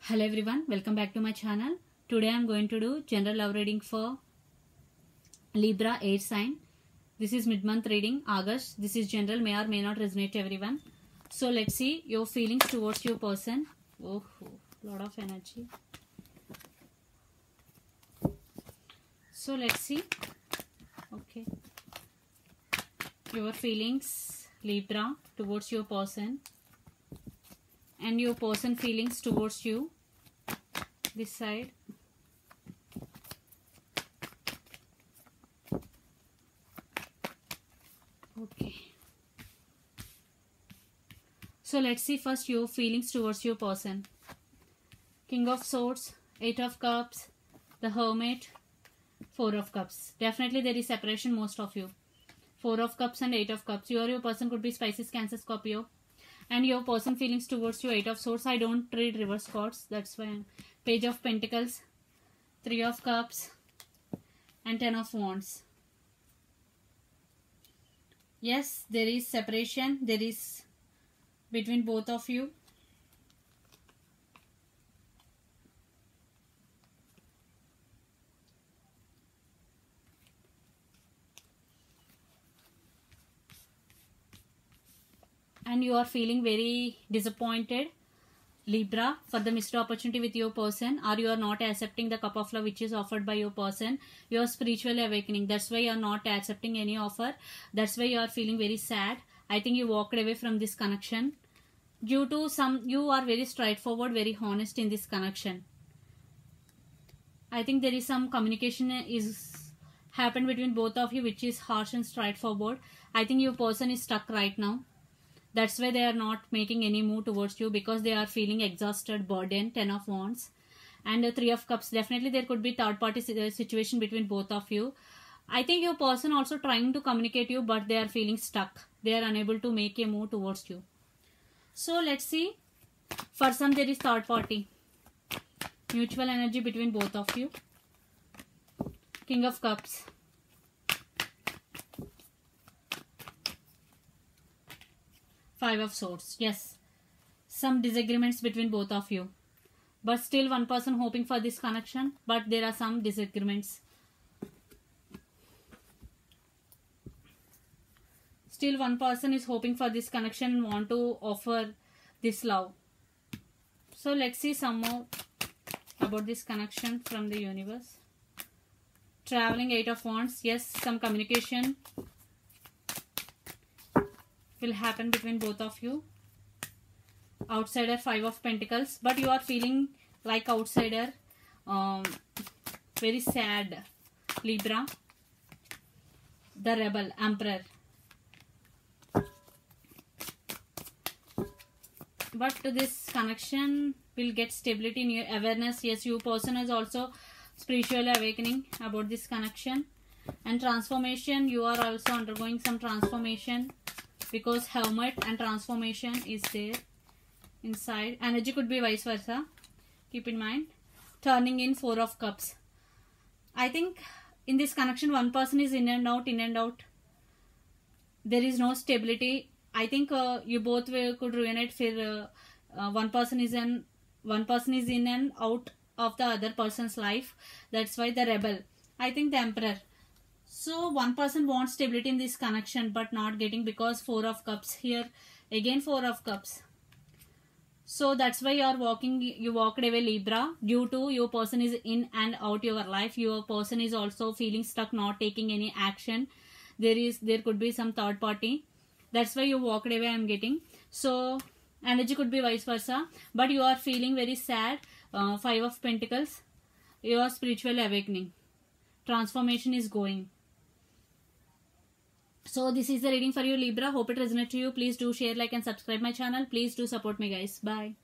Hello everyone, welcome back to my channel. Today I am going to do general love reading for Libra air sign. This is mid-month reading, August. This is general, may or may not resonate to everyone. So let's see your feelings towards your person. Oh, lot of energy. So let's see. Okay. Your feelings, Libra, towards your person. And your person feelings towards you. This side. Okay. So let's see first your feelings towards your person. King of Swords, Eight of Cups, the Hermit, Four of Cups. Definitely there is separation, most of you. Four of Cups and Eight of Cups. You or your person could be Pisces, Cancer, Scorpio. And your person feelings towards you, Eight of Swords. I don't read reverse cards, that's why. Page of Pentacles, Three of Cups, and Ten of Wands. Yes, there is separation. There is between both of you. And you are feeling very disappointed, Libra, for the missed opportunity with your person, or you are not accepting the cup of love which is offered by your person. You are spiritually awakening. That's why you are not accepting any offer. That's why you are feeling very sad. I think you walked away from this connection. Due to you are very straightforward, very honest in this connection. I think there is some communication is happened between both of you which is harsh and straightforward. I think your person is stuck right now. That's why they are not making any move towards you, because they are feeling exhausted, burdened. Ten of Wands and Three of Cups. Definitely there could be third party situation between both of you. I think your person also trying to communicate you, but they are feeling stuck. They are unable to make a move towards you. So let's see. For some there is third party. Mutual energy between both of you. King of Cups. Five of Swords. Yes, some disagreements between both of you, but still one person hoping for this connection, but there are some disagreements. Still one person is hoping for this connection and want to offer this love. So let's see some more about this connection from the universe. Traveling, Eight of Wands. Yes, some communication will happen between both of you. Outsider, Five of Pentacles, but you are feeling like outsider, very sad, Libra. The Rebel, Emperor. But this connection will get stability in your awareness. Yes, your person is also spiritually awakening about this connection. And transformation, you are also undergoing some transformation, because Hermit and transformation is there inside. Energy could be vice versa. Keep in mind. Turning in, Four of Cups. I think in this connection one person is in and out, in and out. There is no stability. I think you both could reunite for one person is in and out of the other person's life. That's why the Rebel. I think the Emperor. So one person wants stability in this connection but not getting, because Four of Cups here. Again Four of Cups. So that's why you walked away, Libra, due to your person is in and out your life. Your person is also feeling stuck, not taking any action. There could be some third party. That's why you walked away, I'm getting. So energy could be vice versa, but you are feeling very sad. Five of Pentacles. You are spiritually awakening. Transformation is going. So this is the reading for you, Libra. Hope it resonates to you. Please do share, like and subscribe my channel. Please do support me, guys. Bye.